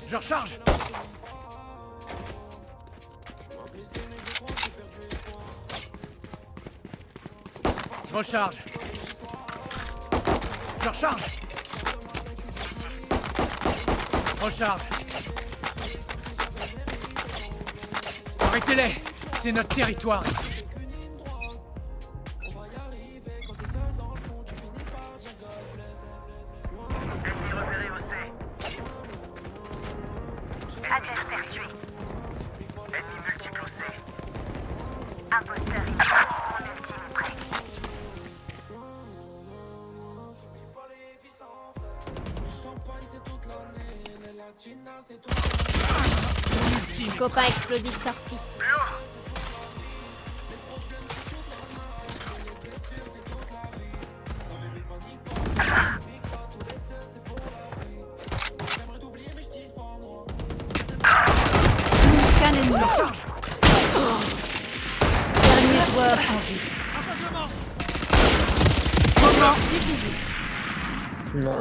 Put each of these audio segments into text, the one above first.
Je recharge. Je recharge. Je recharge. Recharge. Arrêtez-les. C'est notre territoire. Ennemi repéré au C. Adversaire tué. Ennemi multiple au C. Imposteur immédiat. Mon ultime prêt. Copain explosif sorti. Qu'un ennemi. Dernier joueur en vie. Moment décisif. Non.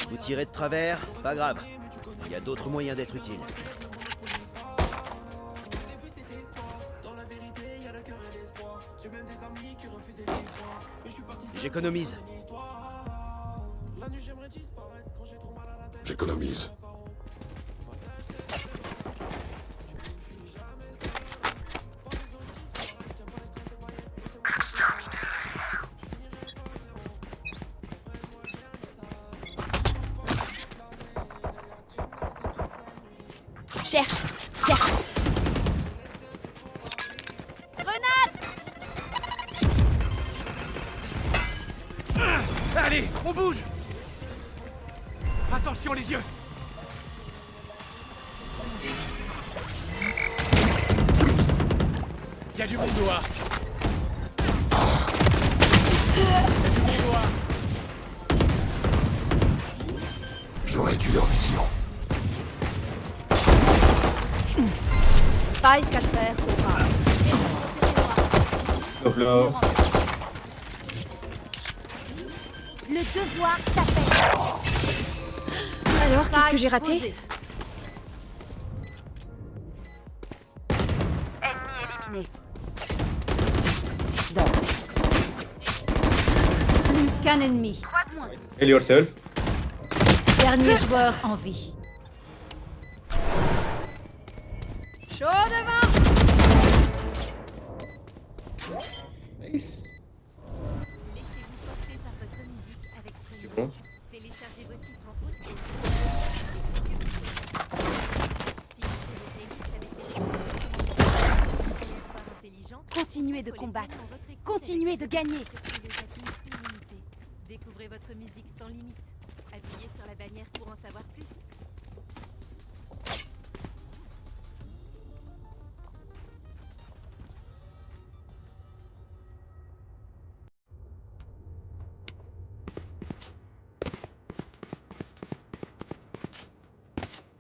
Vous tirez de travers, pas grave. Il y a d'autres moyens d'être utile. J'économise. J'économise. Cherche. Cherche. Allez, on bouge. Attention les yeux. Il y a du monde dehors. J'aurais dû leur vision. Spike à terre au bas. Hop là. Le devoir t'appelle. Alors, qu'est-ce que j'ai Spike raté? posé. Ennemi éliminé. Plus qu'un ennemi. Heal yourself. Dernier joueur en vie. Chaud devant. Nice. Laissez-vous porter par votre musique avec Premium. Bon. Téléchargez vos titres en pause. Continuez de combattre. Continuez de gagner. Découvrez votre musique sans limite. Appuyez sur la bannière pour en savoir plus.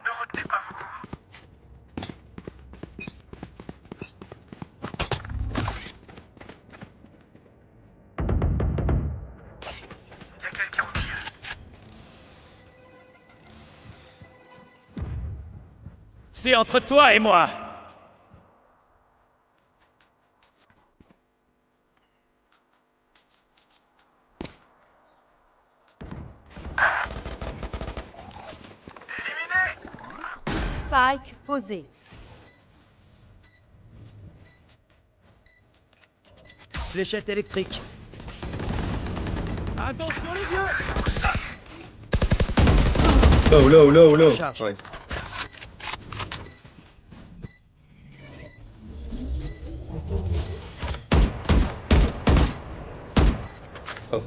Ne retenez pas vos coups. Il y a quelqu'un au milieu. C'est entre toi et moi. Spike posé. Fléchette électrique. Attention les yeux. Low. Charge. Ouais. Oh.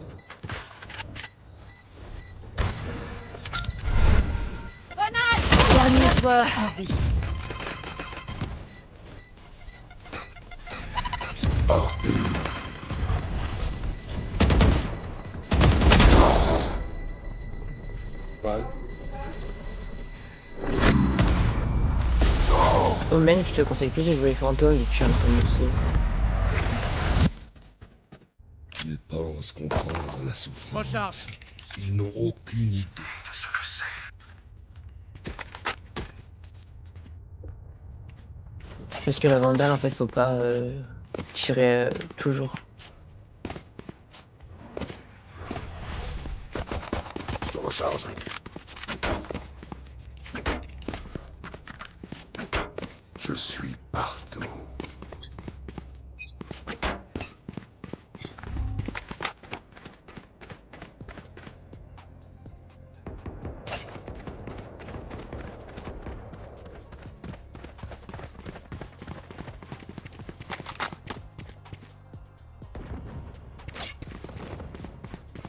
Dernier joueur en vie. Ouais. Au main, je te conseille plus de jouer fantôme et tu es un peu métier. Ils pensent comprendre la souffrance. Recharge. Ils n'ont aucune idée de ce que c'est. Parce que la Vandale, en fait, faut pas tirer toujours. Je recharge. Je suis partout.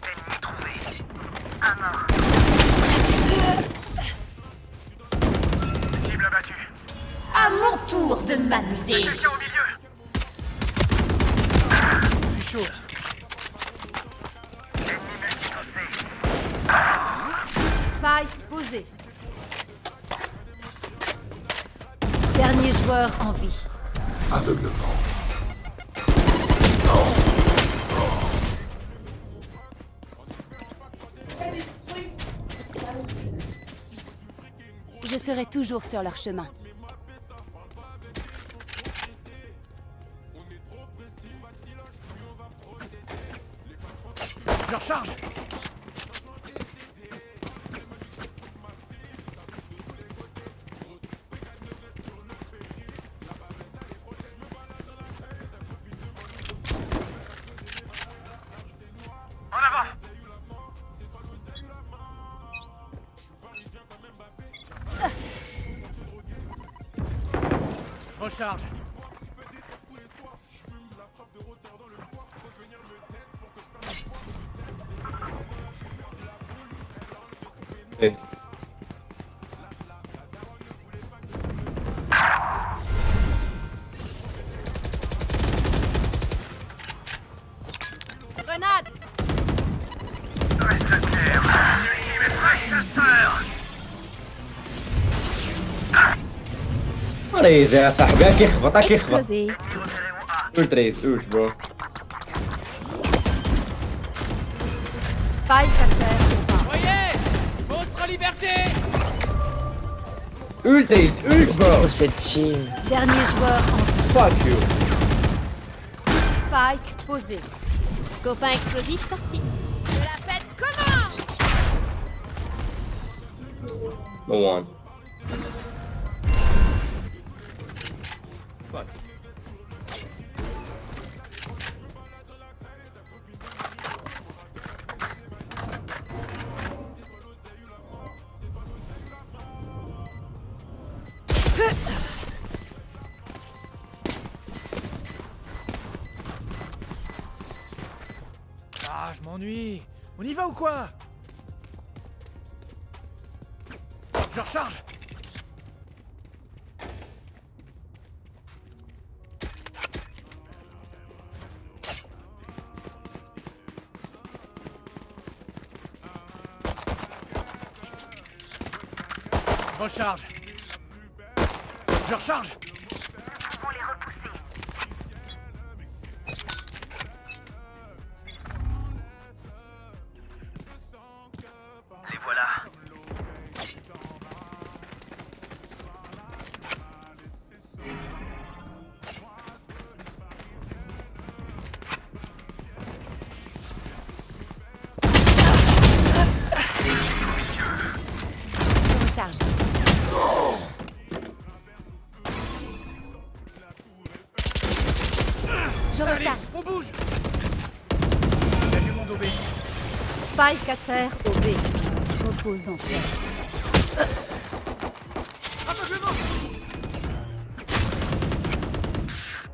Ennemi trouvé. Un mort. Cible abattue. À mon tour de m'amuser. Quelqu'un au milieu. Je suis chaud. Ennemi multiposé. Spike posé. Dernier joueur en vie. Aveuglement. Je serai toujours sur leur chemin. Je recharge. En avant. Je recharge. Hey. Grenade! Reste à terre. Ultime et fraîche chasseur. ريز يا صاحبي كيخبط كيخبط Explosé. Ennemi repéré au A. قلت ريز قلت برو Spike à terre. Voyez! Votre liberté! قلت ريز قلت برو Oh, cette team. Dernier joueur en vie. فاك يو Spike posé. Copain explosif sorti. Que la fête commence! نو وان Ah, je m'ennuie. On y va ou quoi? Je recharge. Je recharge. Je recharge. Nous pouvons les repousser. Les voilà. Je recharge. Je recharge. On bouge. Il y a du monde au B. Spike à terre au B. Repose en paix. Aveuglement.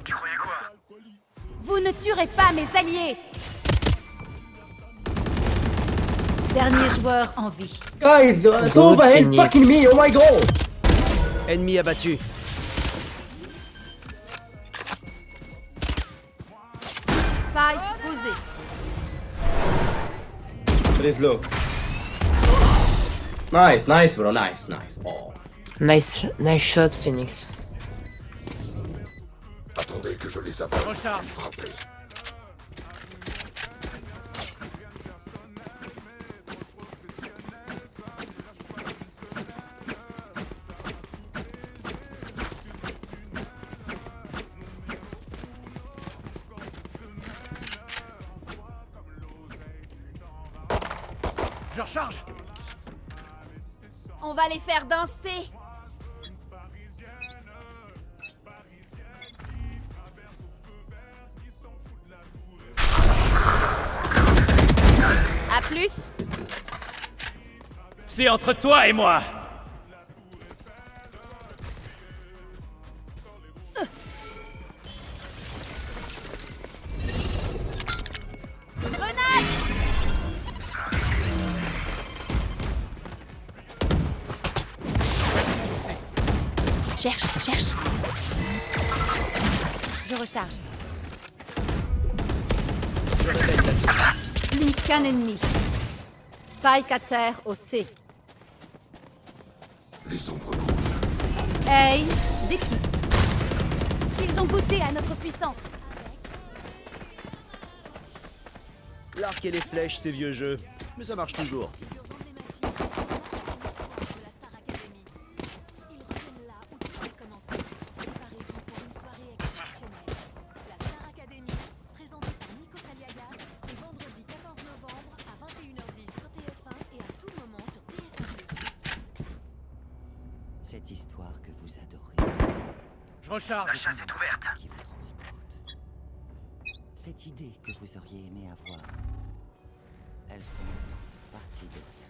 Tu croyais quoi? Vous ne tuerez pas mes alliés. Dernier joueur en vie. Guys, it's overhead fucking me, oh my god! Ennemi abattu. Spike posé. It low. Nice, nice bro, nice, nice. Oh. Nice shot, Phoenix. Attendez que je les aveugle. Recharge. Puis frappez. Je recharge. On va les faire danser. À plus. C'est entre toi et moi. Cherche. Je recharge. Plus qu'un ennemi. Spike à terre au C. Les ombres bougent. Hey, défi. Ils ont goûté à notre puissance. L'arc et les flèches, c'est vieux jeu. Mais ça marche toujours. Cette histoire que vous adorez, Je recharge. la chasse est ouverte, qui vous transporte. Cette idée que vous auriez aimé avoir, elle semble partie de rien.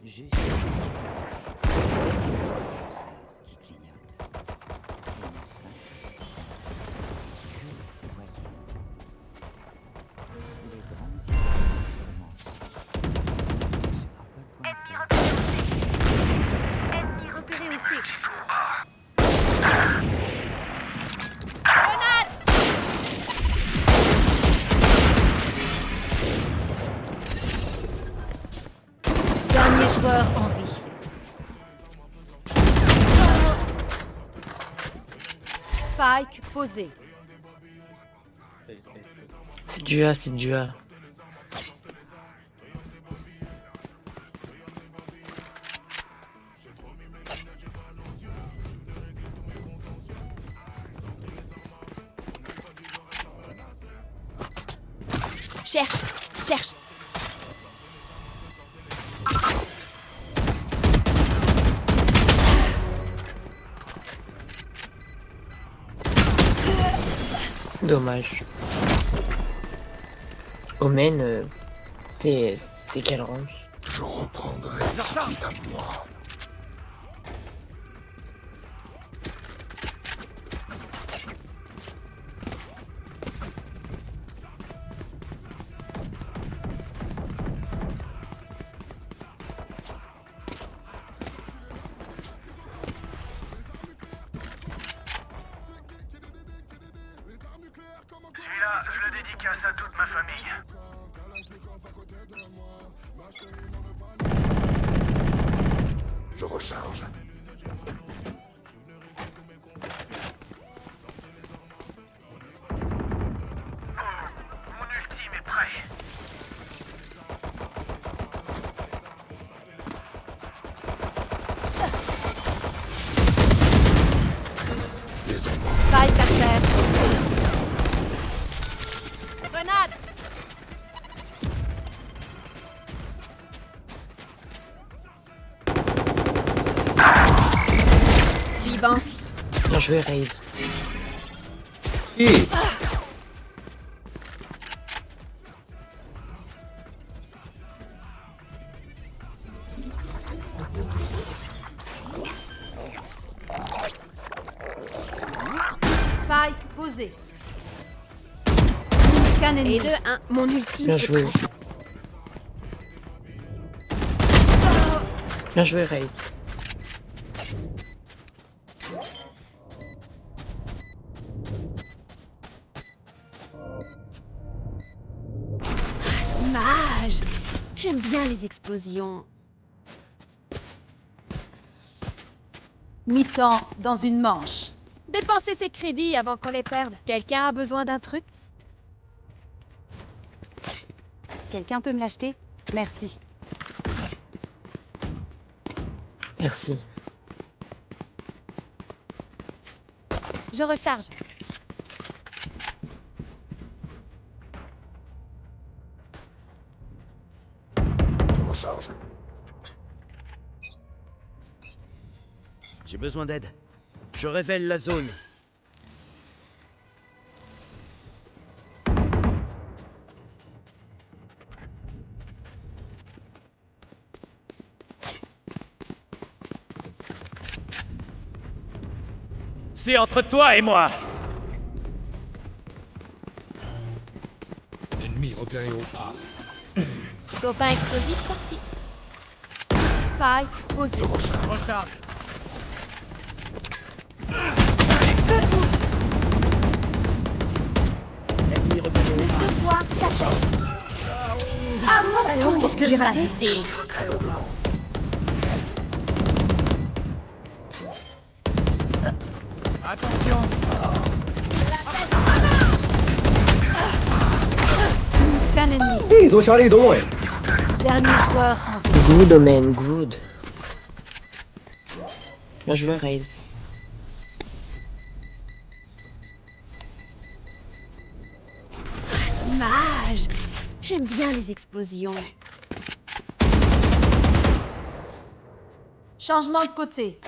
Juste une image blanche, un curseur qui clignote, et une simple question. Que voyez-vous? Les grandes idées commencent sur Apple.fr. Ennemi repéré aussi. Dernier joueur en vie. Spike posé. C'est du A, c'est du A. Cherche. Dommage. Omen, t'es quel rank? Je reprendrai ce qui est à moi. Celui-là, je le dédicace à toute ma famille. Je recharge. Mon ultime est prêt. Les ombres. Spike à terre au C. Grenade. Suivant. Bien joué, Raze. Hey. Spike posé. Qu'un ennemi. Et 2, 1. Mon ultime Bien est joué. prêt. Bien joué, Raze. Dommage. J'aime bien les explosions. Mi-temps dans une manche. Dépenser ses crédits avant qu'on les perde. Quelqu'un a besoin d'un truc? Quelqu'un peut me l'acheter? Merci. Merci. Je recharge. recharge. J'ai besoin d'aide. Je révèle la zone. C'est entre toi et moi. Ennemi repéré au A. Copain explosif sorti. Spike posé. Je recharge. Recharge. Ennemi repéré au A. Deux fois caché. Ah bon, alors qu'est-ce que j'ai raté? Attention. Qu'un ennemi. 这座小李东哎， Dernier joueur en vie. Good, man, good. Bien joué, Raze. Mage. J'aime bien les explosions. Changement de côté.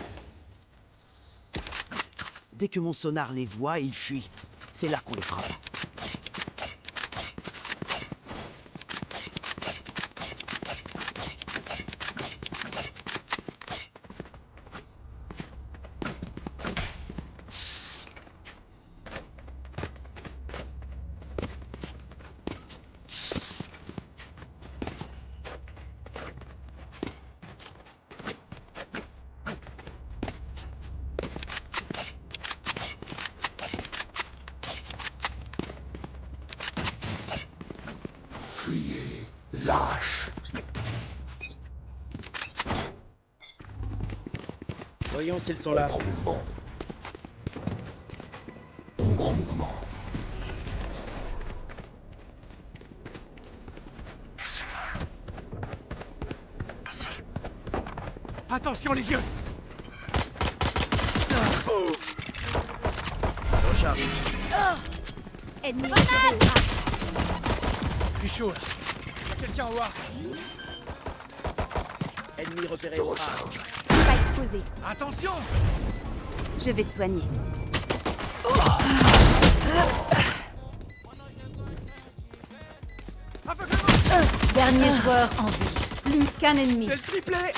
Dès que mon sonar les voit, ils fuient. C'est là qu'on les frappe. Fuyez, lâche. Voyons s'ils sont là. Ombre mouvement. Ombre mouvement. Attention les yeux. Recharge. Ennemi repéré. Je suis chaud là. Y'a quelqu'un au A. Ennemi repéré Je au A. recharge. Spike posé. Attention. Je vais te soigner. Aveuglement. Dernier joueur en vie. Plus qu'un ennemi. C'est le triplé.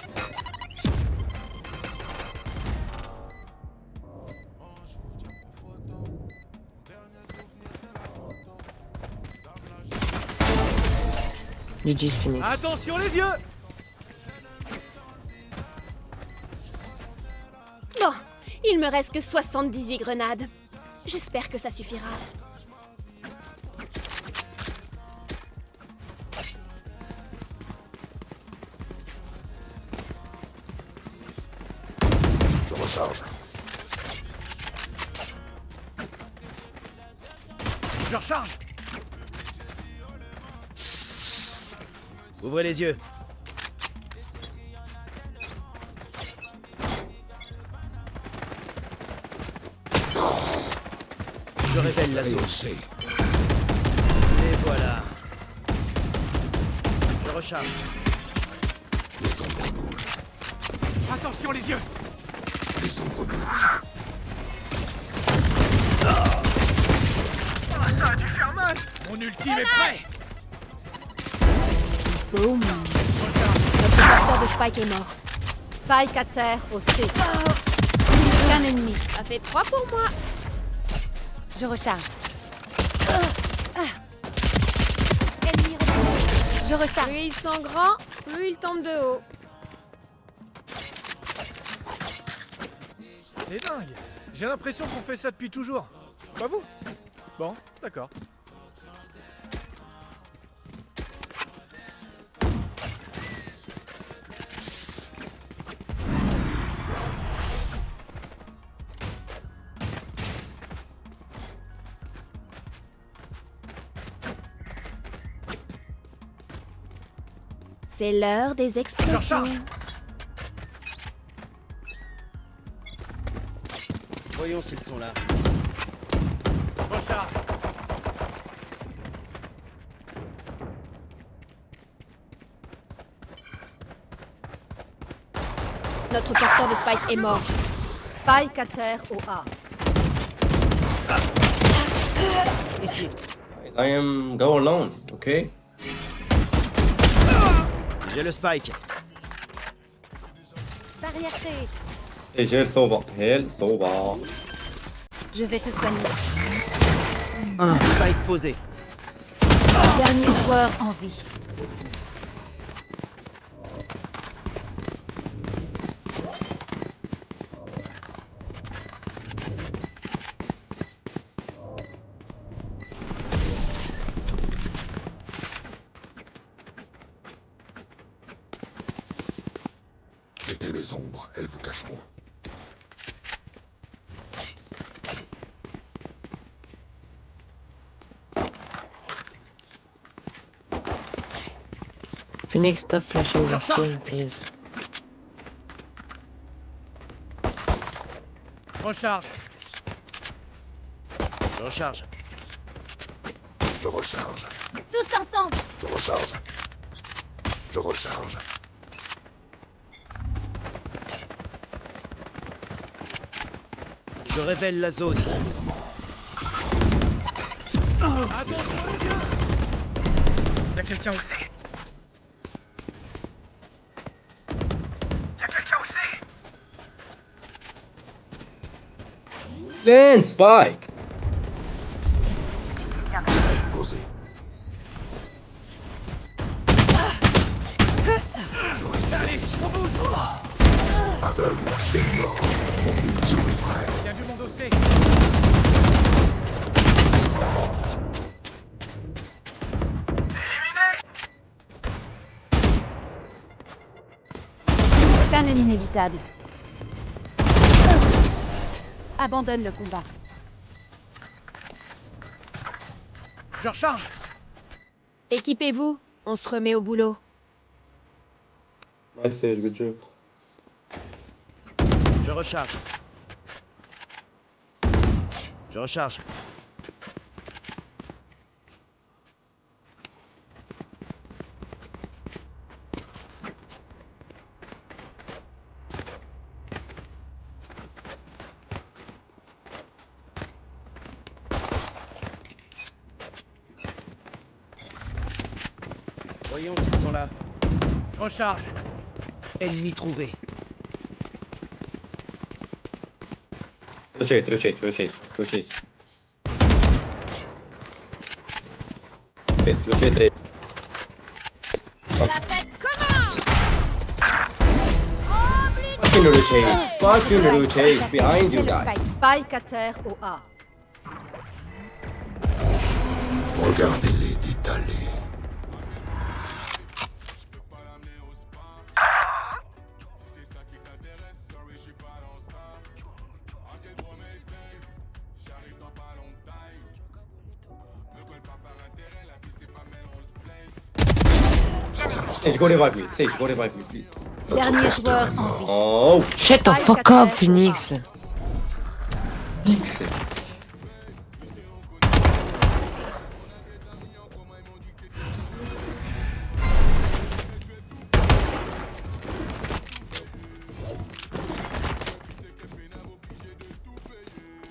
GG's Phoenix. Attention les yeux. Bon, il me reste que 78 grenades. J'espère que ça suffira. Je recharge. Je recharge. Ouvrez les yeux. Je révèle la zone. Rehaussé. Et voilà. Je recharge. Les ombres bougent. Attention les yeux. Les ombres bougent. Oh, ça a dû faire mal. Mon ultime est prêt. Boum. Recharge. Notre porteur de Spike est mort. Spike à terre au C. Plus qu'un ennemi. Ça fait 3 pour moi. Je recharge. Ennemi repéré. Je recharge. Plus ils sont grands, plus ils tombent de haut. C'est dingue. J'ai l'impression qu'on fait ça depuis toujours. Pas vous? Bon, d'accord. C'est l'heure des Je explosions. recharge. Voyons s'ils sont là. Je recharge. Notre porteur de Spike est mort. Spike à terre au A. Ici. I am go alone, okay? J'ai le spike. Barrière C. Hey, j'ai le sauva. Hell, sauva. Je vais te soigner. Un spike posé. Dernier joueur en vie. Guettez les ombres, elles vous cacheront. Phoenix, stop flashing your team, please. Recharge. Je recharge. Je recharge. Tous ensemble. Je recharge. Je recharge. Je révèle la zone. Y'a quelqu'un où c'est? Y'a quelqu'un où c'est? Then Spike! Posé. Allez, on bouge! Adam est mort. Mon ultime est prêt. Y'a du monde au C. C'est un ennemi inévitable. Abandonne le combat. Je recharge. Équipez-vous, on se remet au boulot. Nice save, good job. Je recharge. Je recharge. Voyons s'ils sont là. Je recharge. Ennemi trouvé. Rotate, rotate, rotate, rotate. Rotate. La fête commence. Fucking rotate. Fucking rotate. Behind J'ai you le guys. Spike. Spike à terre au A. Regardez-les détaler. Sage, go revive me. Sage, go revive me, please. Dernier joueur en vie. Oh, Shut the fuck up, Phoenix. X.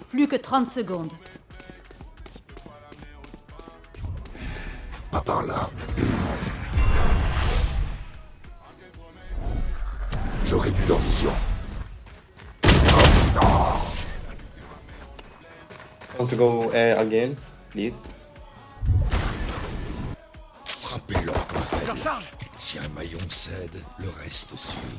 Plus que 30 secondes. Pas par là. Je réduis leur vision. Want to go again, please? Frappez-leur point Je faible. recharge. Si un maillon cède, le reste suit.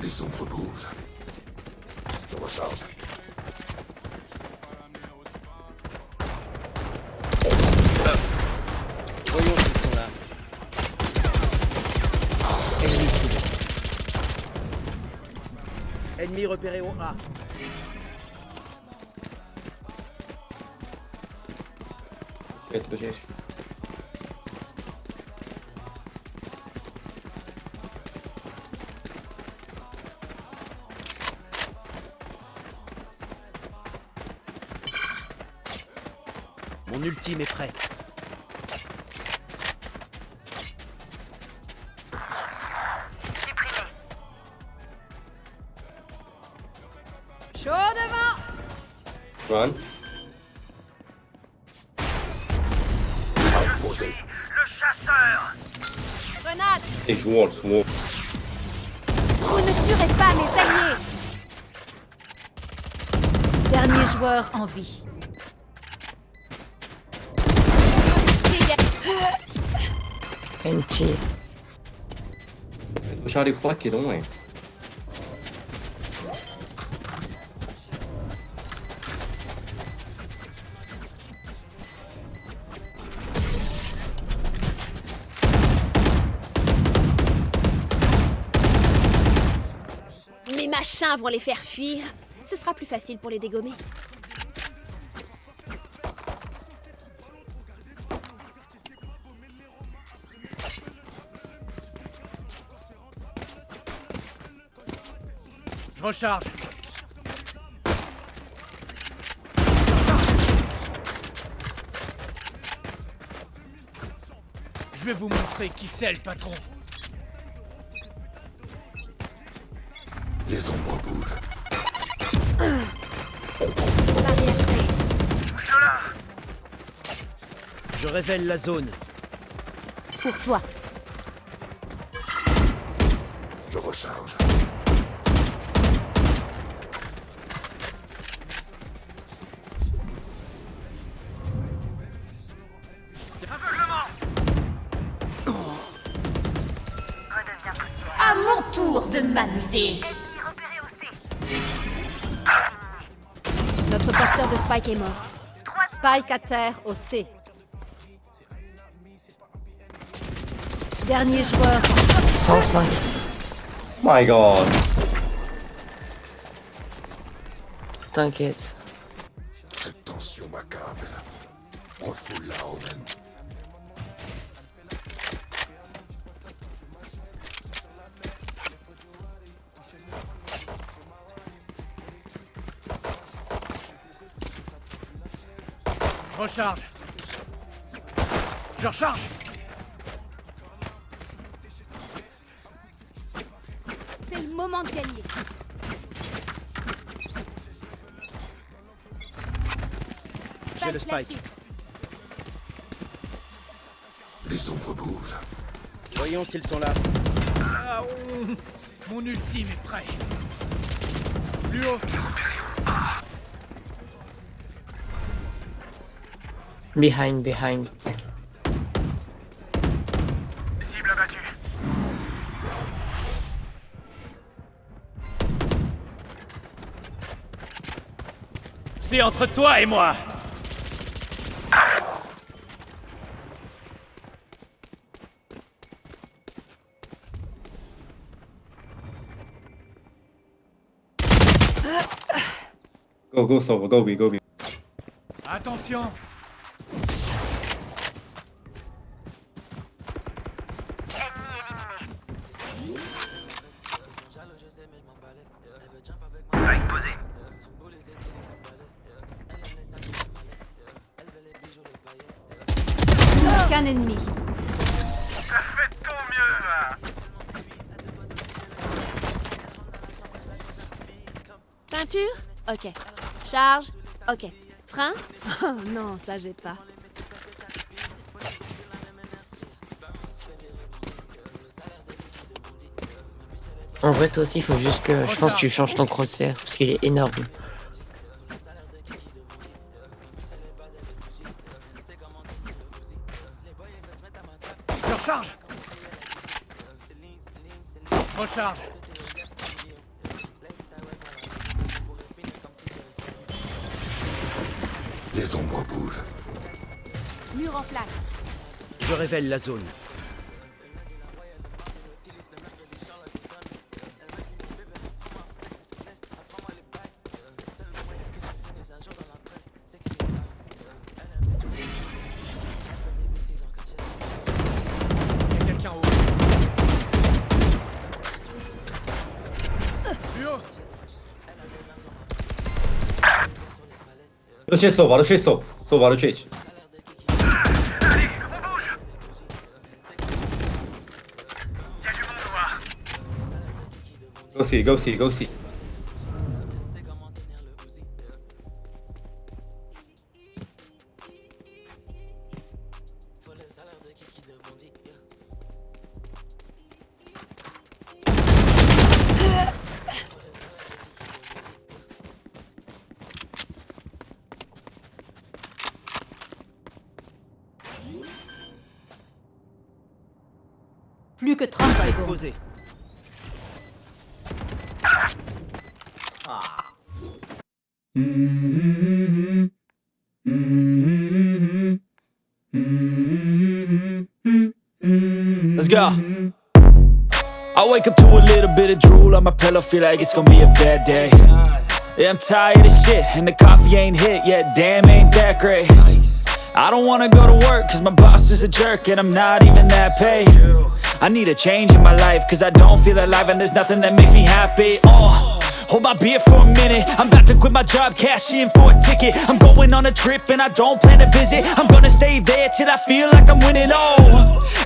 Les ombres bougent. Je recharge. Voyons s'ils sont là. Ennemi trouvé. Ennemi repéré au A. Dojeść. Mon ultime est prêt. Supprimé. Chaud devant. Run. Posé. Le chasseur. Grenade. Sage wall. Wall. Vous ne tuerez pas mes alliés. Dernier joueur en vie. NT. Puxar ele flanqueiro, não é? Mes machins vont les faire fuir. Ce sera plus facile pour les dégommer. Je recharge. Je vais vous montrer qui c'est le patron. Les ombres bougent. Je révèle la zone. Pour toi. Je recharge. Redeviens poussière. À mon tour de m'amuser. Ennemi repéré au C. Notre porteur de Spike est mort. Spike à terre au C. Dernier joueur. 105. My god. T'inquiète. Cette tension m'accable. Refoule-la, Omen. Je recharge. Je recharge. C'est le moment de gagner. J'ai le spike. flashé. Les ombres bougent. Voyons s'ils sont là. Ah, mon ultime est prêt. Plus haut. Behind, behind. Cible abattue. C'est entre toi et moi. Go Sova, go B, go B. Attention. Spike posé. Aucun ennemi. Ça fait ton mieux. Peinture? Ok. Charge? Ok. Frein? Oh non, ça j'ai pas. En vrai, toi aussi, il faut juste que. Je pense que tu changes ton crosshair parce qu'il est énorme. Je recharge. Recharge. Les ombres bougent. Mur en place. Je révèle la zone. Rotate Sova, rotate Sova. Sova, rotate. Go see, go see, go see. Plus que 30 secondes. Posé. Let's go. I wake up to a little bit of drool on my pillow, feel like it's gonna be a bad day. Yeah, I'm tired of shit, and the coffee ain't hit yet, damn, ain't that great. I don't wanna go to work, cause my boss is a jerk, and I'm not even that paid. I need a change in my life, cause I don't feel alive, and there's nothing that makes me happy. Hold my beer for a minute, I'm about to quit my job, cash in for a ticket. I'm going on a trip and I don't plan to visit. I'm gonna stay there till I feel like I'm winning,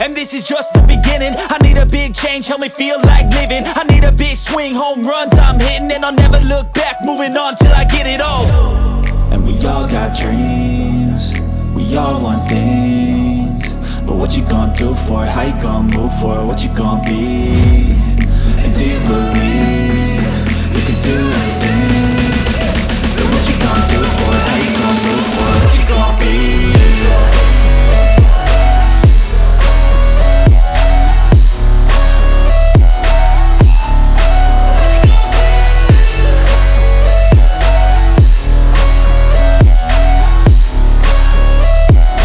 and this is just the beginning. I need a big change, help me feel like living. I need a big swing, home runs I'm hitting, and I'll never look back, moving on till I get it all. And we all got dreams, we all want things, but what you gonna do for it? How you gonna move for it? What you gonna be? And do you believe you can do anything? But what you gonna do for it? How you gonna move for it? What you gonna be?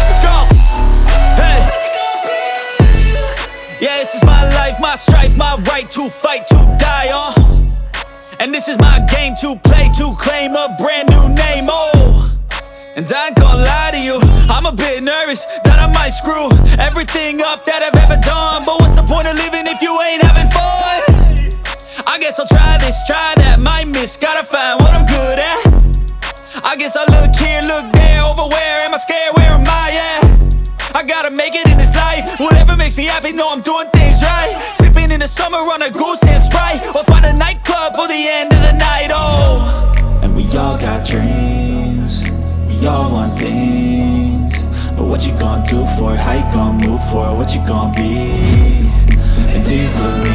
Let's go! Hey! Yeah, this is my life, my strife, my right to fight, to die on. And this is my game to play, to claim a brand new name, And I ain't gonna lie to you, I'm a bit nervous that I might screw everything up that I've ever done. But what's the point of living if you ain't having fun? I guess I'll try this, try that, might miss, gotta find what I'm good at. I guess I'll look here, look there, over where am I scared, where am I at? I gotta make it in this life, whatever makes me happy, know I'm doing things right. Sipping in the summer on a goose and Sprite, or find a nightclub for the end of the night, And we all got dreams, we all want things, but what you gonna do for it? How you gonna move for it? What you gonna be? And do you believe